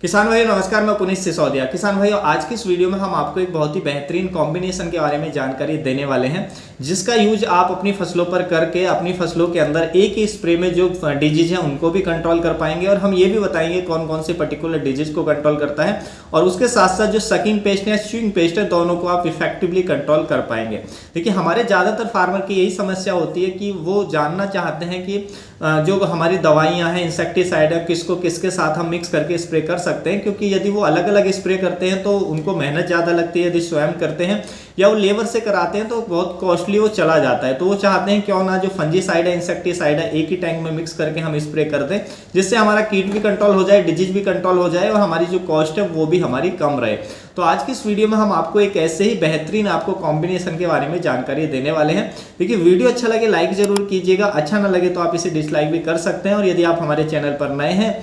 किसान भाइयों नमस्कार, मैं पुनीत सिसोदिया। किसान भाइयों, आज की इस वीडियो में हम आपको एक बहुत ही बेहतरीन कॉम्बिनेशन के बारे में जानकारी देने वाले हैं, जिसका यूज आप अपनी फसलों पर करके अपनी फसलों के अंदर एक ही स्प्रे में जो डिजीज हैं उनको भी कंट्रोल कर पाएंगे। और हम ये भी बताएंगे कौन कौन से पर्टिकुलर डिजीज को कंट्रोल करता है, और उसके साथ साथ जो सकिंग पेस्ट है, च्यूइंग पेस्ट है, दोनों को आप इफेक्टिवली कंट्रोल कर पाएंगे। देखिए, हमारे ज़्यादातर फार्मर की यही समस्या होती है कि वो जानना चाहते हैं कि जो हमारी दवाइयाँ हैं, इंसेक्टिसाइड है, किसको किसके साथ हम मिक्स करके स्प्रे कर सकते हैं। क्योंकि यदि वो अलग अलग स्प्रे करते हैं तो उनको मेहनत ज़्यादा लगती है, यदि स्वयं करते हैं या वो लेबर से कराते हैं तो बहुत कॉस्टली वो चला जाता है। तो वो चाहते हैं क्यों ना जो फंजीसाइड है, इंसेक्टिसाइड है, एक ही टैंक में मिक्स करके हम स्प्रे कर दें, जिससे हमारा कीट भी कंट्रोल हो जाए, डिजीज भी कंट्रोल हो जाए और हमारी जो कॉस्ट है वो भी हमारी कम रहे। तो आज की इस वीडियो में हम आपको एक ऐसे ही बेहतरीन आपको कॉम्बिनेशन के बारे में जानकारी देने वाले हैं। देखिए, वीडियो अच्छा लगे लाइक जरूर कीजिएगा, अच्छा ना लगे तो आप इसे डिसलाइक भी कर सकते हैं। और यदि आप हमारे चैनल पर नए हैं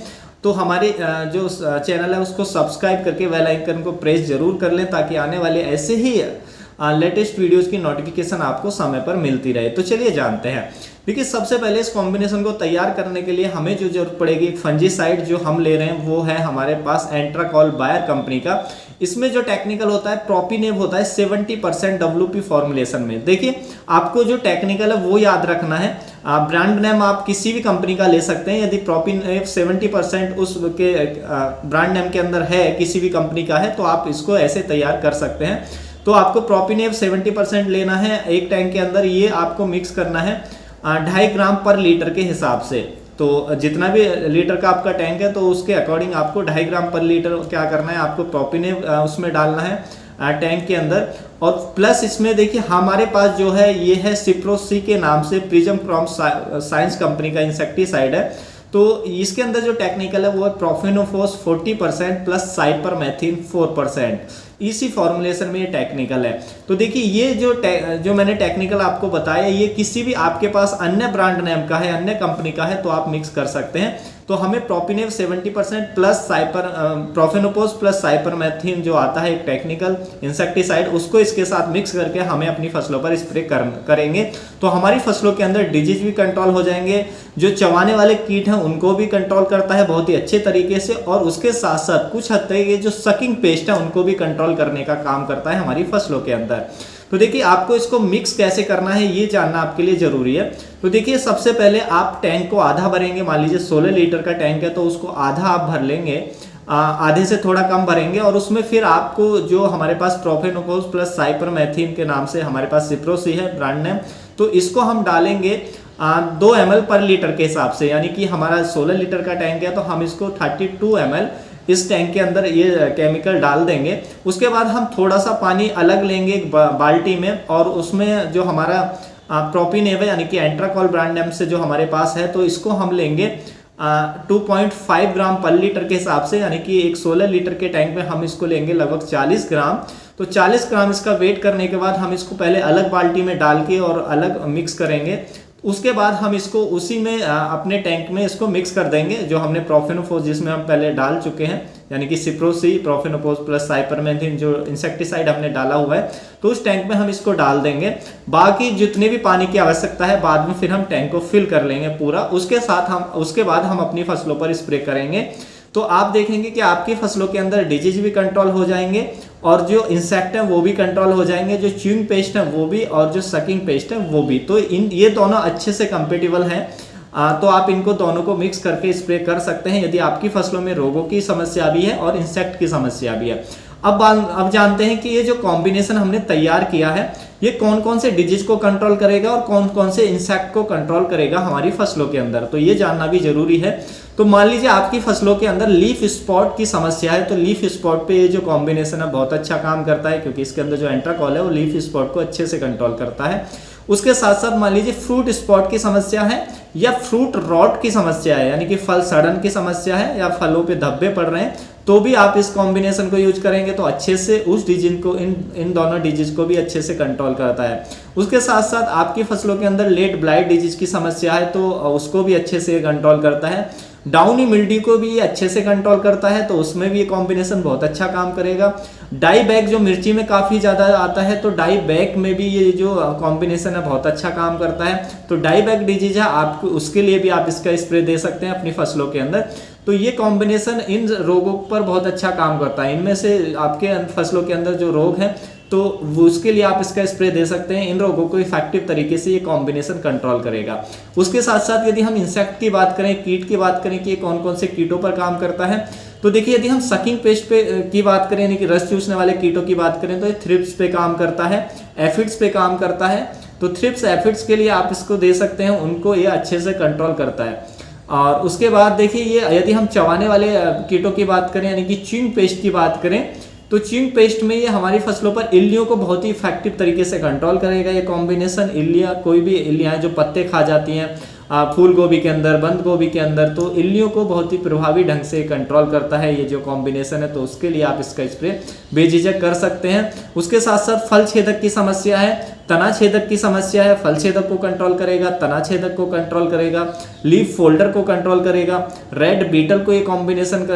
तो हमारे जो चैनल है उसको सब्सक्राइब करके बेल आइकन को प्रेस जरूर कर लें, ताकि आने वाले ऐसे ही लेटेस्ट वीडियोस की नोटिफिकेशन आपको समय पर मिलती रहे। तो चलिए जानते हैं। देखिए, सबसे पहले इस कॉम्बिनेशन को तैयार करने के लिए हमें जो जरूरत पड़ेगी, एक फंजीसाइड जो हम ले रहे हैं वो है हमारे पास एंट्राकॉल बायर कंपनी का। इसमें जो टेक्निकल होता है प्रोपिनेव होता है 70% WP फॉर्मुलेशन में। देखिए, आपको जो टेक्निकल है वो याद रखना है। ब्रांड नेम आप किसी भी कंपनी का ले सकते हैं। यदि प्रोपिनेव 70% उसके ब्रांड नेम के अंदर है, किसी भी कंपनी का है, तो आप इसको ऐसे तैयार कर सकते हैं। तो आपको प्रोपिनेव 70% लेना है एक टैंक के अंदर। ये आपको मिक्स करना है 2.5 ग्राम पर लीटर के हिसाब से। तो जितना भी लीटर का आपका टैंक है तो उसके अकॉर्डिंग आपको 2.5 ग्राम पर लीटर क्या करना है, आपको प्रोपिनेव उसमें डालना है टैंक के अंदर। और प्लस इसमें देखिए हमारे पास जो है ये है सिप्रोसी के नाम से प्रिज्म क्रोम साइंस कंपनी का इंसेक्टिसाइड है। तो इसके अंदर जो टेक्निकल है वो है प्रोफेनोफोस 40% प्लस साइपरमेथ्रिन 4%। इसी फॉर्मुलेशन में ये टेक्निकल है। तो देखिए, ये जो मैंने टेक्निकल आपको बताया, ये किसी भी आपके पास अन्य ब्रांड नेम का है, अन्य कंपनी का है, तो आप मिक्स कर सकते हैं। तो हमें प्रोपिनेव 70% प्लस प्रोफेनोपोस प्लस साइपरमेथ्रिन जो आता है एक टेक्निकल इंसेक्टिसाइड, उसको इसके साथ मिक्स करके हमें अपनी फसलों पर स्प्रे करेंगे। तो हमारी फसलों के अंदर डिजीज भी कंट्रोल हो जाएंगे, जो चबाने वाले कीट हैं उनको भी कंट्रोल करता है बहुत ही अच्छे तरीके से, और उसके साथ साथ कुछ हद तक ये जो सकिंग पेस्ट है उनको भी कंट्रोल करने का काम करता है हमारी फसलों के अंदर। तो देखिए, आपको इसको मिक्स कैसे करना है ये जानना आपके लिए जरूरी है। तो देखिए, सबसे पहले आप टैंक को आधा भरेंगे। मान लीजिए 16 लीटर का टैंक है तो उसको आधा आप भर लेंगे, आधे से थोड़ा कम भरेंगे। और उसमें फिर आपको जो हमारे पास प्रोफेनोफोस प्लस साइपरमेथ्रिन के नाम से हमारे पास सिप्रोसी है ब्रांड नेम, तो इसको हम डालेंगे 2 ml पर लीटर के हिसाब से। यानी कि हमारा 16 लीटर का टैंक है तो हम इसको 32 ml इस टैंक के अंदर ये केमिकल डाल देंगे। उसके बाद हम थोड़ा सा पानी अलग लेंगे एक बाल्टी में, और उसमें जो हमारा प्रोपिनेव है यानी कि एंट्राकॉल ब्रांड नेम से जो हमारे पास है, तो इसको हम लेंगे 2.5 ग्राम पर लीटर के हिसाब से। यानी कि एक 16 लीटर के टैंक में हम इसको लेंगे लगभग 40 ग्राम। तो 40 ग्राम इसका वेट करने के बाद हम इसको पहले अलग बाल्टी में डाल के और अलग मिक्स करेंगे। उसके बाद हम इसको उसी में अपने टैंक में इसको मिक्स कर देंगे, जो हमने प्रोफेनोफोस जिसमें हम पहले डाल चुके हैं, यानी कि सिप्रोसी प्रोफेनोफोस प्लस साइपरमेथ्रिन जो इंसेक्टिसाइड हमने डाला हुआ है, तो उस टैंक में हम इसको डाल देंगे। बाकी जितने भी पानी की आवश्यकता है बाद में फिर हम टैंक को फिल कर लेंगे पूरा। उसके बाद हम अपनी फसलों पर स्प्रे करेंगे। तो आप देखेंगे कि आपकी फसलों के अंदर डिजीज भी कंट्रोल हो जाएंगे, और जो इंसेक्ट है वो भी कंट्रोल हो जाएंगे, जो च्यूइंग पेस्ट है वो भी, और जो सकिंग पेस्ट है वो भी। तो ये दोनों अच्छे से कंपेटेबल हैं। तो आप इनको दोनों को मिक्स करके स्प्रे कर सकते हैं यदि आपकी फसलों में रोगों की समस्या भी है और इंसेक्ट की समस्या भी है। अब जानते हैं कि ये जो कॉम्बिनेशन हमने तैयार किया है ये कौन कौन से डिजीज को कंट्रोल करेगा और कौन कौन से इंसेक्ट को कंट्रोल करेगा हमारी फसलों के अंदर। तो ये जानना भी जरूरी है। तो मान लीजिए आपकी फसलों के अंदर लीफ स्पॉट की समस्या है, तो लीफ स्पॉट पे ये जो कॉम्बिनेशन है बहुत अच्छा काम करता है, क्योंकि इसके अंदर जो एंट्राकॉल है वो लीफ स्पॉट को अच्छे से कंट्रोल करता है। उसके साथ साथ मान लीजिए फ्रूट स्पॉट की समस्या है या फ्रूट रॉट की समस्या है, यानी कि फल सड़न की समस्या है या फलों पे धब्बे पड़ रहे हैं, तो भी आप इस कॉम्बिनेशन को यूज करेंगे तो अच्छे से उस डिजीज को इन दोनों डिजीज को भी अच्छे से कंट्रोल करता है। उसके साथ साथ आपकी फसलों के अंदर लेट ब्लाइट डिजीज की समस्या है तो उसको भी अच्छे से कंट्रोल करता है। डाउनी मिल्ड्यू को भी ये अच्छे से कंट्रोल करता है, तो उसमें भी ये कॉम्बिनेशन बहुत अच्छा काम करेगा। डाई बैग जो मिर्ची में काफ़ी ज़्यादा आता है, तो डाई बैग में भी ये जो कॉम्बिनेशन है बहुत अच्छा काम करता है। तो डाई बैग डिजीज है आपको, उसके लिए भी आप इसका स्प्रे दे सकते हैं अपनी फसलों के अंदर। तो ये कॉम्बिनेशन इन रोगों पर बहुत अच्छा काम करता है। इनमें से आपके फसलों के अंदर जो रोग हैं तो उसके लिए आप इसका स्प्रे दे सकते हैं। इन रोगों को इफेक्टिव तरीके से ये कॉम्बिनेशन कंट्रोल करेगा। उसके साथ साथ यदि हम इंसेक्ट की बात करें, कीट की बात करें कि ये कौन कौन से कीटों पर काम करता है, तो देखिए यदि हम सकिंग पेस्ट पे की बात करें, यानी कि रस चूसने वाले कीटों की बात करें, तो ये थ्रिप्स पे काम करता है, एफिड्स पे काम करता है। तो थ्रिप्स एफिड्स के लिए आप इसको दे सकते हैं, उनको ये अच्छे से कंट्रोल करता है। और उसके बाद देखिए ये यदि हम चबाने वाले कीटों की बात करें, यानी कि चिंग पेस्ट की बात करें, तो चिंग पेस्ट में ये हमारी फसलों पर इल्लियों को बहुत ही इफेक्टिव तरीके से कंट्रोल करेगा। ये कॉम्बिनेशन इल्लियाँ, कोई भी इल्लियाँ जो पत्ते खा जाती हैं फूल गोभी के अंदर, बंद गोभी के अंदर, तो इल्लियों को बहुत ही प्रभावी ढंग से कंट्रोल करता है ये जो कॉम्बिनेशन है। तो उसके लिए आप इसका स्प्रे बेझिझक कर सकते हैं। उसके साथ साथ फल छेदक की समस्या है, तना छेदक की समस्या है, फल छेदक को कंट्रोल करेगा, तना छेदक को कंट्रोल करेगा, लीफ फोल्डर को कंट्रोल करेगा, रेड बीटल को ये कॉम्बिनेशन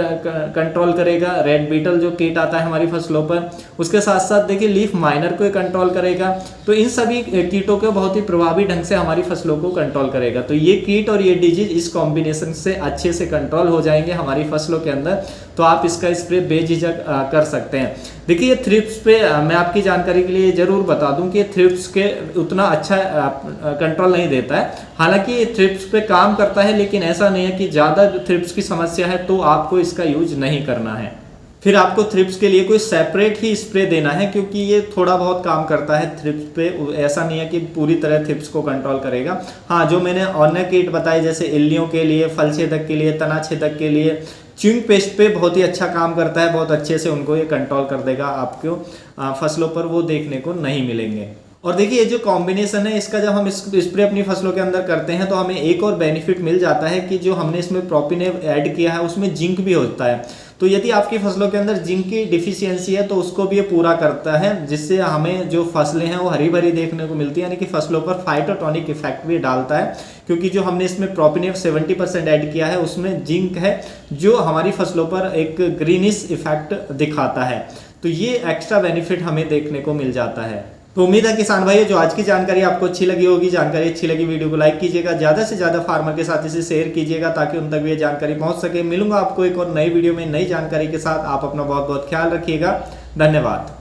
कंट्रोल करेगा, रेड बीटल जो कीट आता है हमारी फसलों पर। उसके साथ साथ देखिए लीफ माइनर को ये कंट्रोल करेगा। तो इन सभी कीटों को बहुत ही प्रभावी ढंग से हमारी फसलों को कंट्रोल करेगा। तो ये कीट और ये डिजीज इस कॉम्बिनेशन से अच्छे से कंट्रोल हो जाएंगे हमारी फसलों के अंदर। तो आप इसका स्प्रे बेझिझक कर सकते हैं। देखिए ये थ्रिप्स पे मैं आपकी जानकारी के लिए जरूर बता दूं कि ये थ्रिप्स के उतना अच्छा कंट्रोल नहीं देता है। हालांकि ये थ्रिप्स पे काम करता है, लेकिन ऐसा नहीं है कि ज़्यादा थ्रिप्स की समस्या है तो आपको इसका यूज नहीं करना है। फिर आपको थ्रिप्स के लिए कोई सेपरेट ही स्प्रे देना है, क्योंकि ये थोड़ा बहुत काम करता है थ्रिप्स पे। ऐसा नहीं है कि पूरी तरह थ्रिप्स को कंट्रोल करेगा। हाँ, जो मैंने अन्य कीट बताए जैसे इल्लियों के लिए, फल छेदक के लिए, तना छेदक के लिए, चिंग पेस्ट पे बहुत ही अच्छा काम करता है, बहुत अच्छे से उनको ये कंट्रोल कर देगा। आपको फसलों पर वो देखने को नहीं मिलेंगे। और देखिए ये जो कॉम्बिनेशन है इसका, जब हम स्प्रे अपनी फसलों के अंदर करते हैं तो हमें एक और बेनिफिट मिल जाता है कि जो हमने इसमें प्रोपिनेव ऐड किया है उसमें जिंक भी होता है। तो यदि आपकी फसलों के अंदर जिंक की डिफिशियंसी है तो उसको भी ये पूरा करता है, जिससे हमें जो फसलें हैं वो हरी भरी देखने को मिलती है, यानी कि फसलों पर फाइटोटॉनिक इफेक्ट भी डालता है। क्योंकि जो हमने इसमें प्रोपिनेव 70% ऐड किया है उसमें जिंक है, जो हमारी फसलों पर एक ग्रीनिश इफेक्ट दिखाता है। तो ये एक्स्ट्रा बेनिफिट हमें देखने को मिल जाता है। तो उम्मीद है किसान भाई जो आज की जानकारी आपको अच्छी लगी होगी। जानकारी अच्छी लगी वीडियो को लाइक कीजिएगा, ज़्यादा से ज़्यादा फार्मर के साथ इसे शेयर कीजिएगा ताकि उन तक भी ये जानकारी पहुंच सके। मिलूंगा आपको एक और नई वीडियो में नई जानकारी के साथ। आप अपना बहुत बहुत ख्याल रखिएगा। धन्यवाद।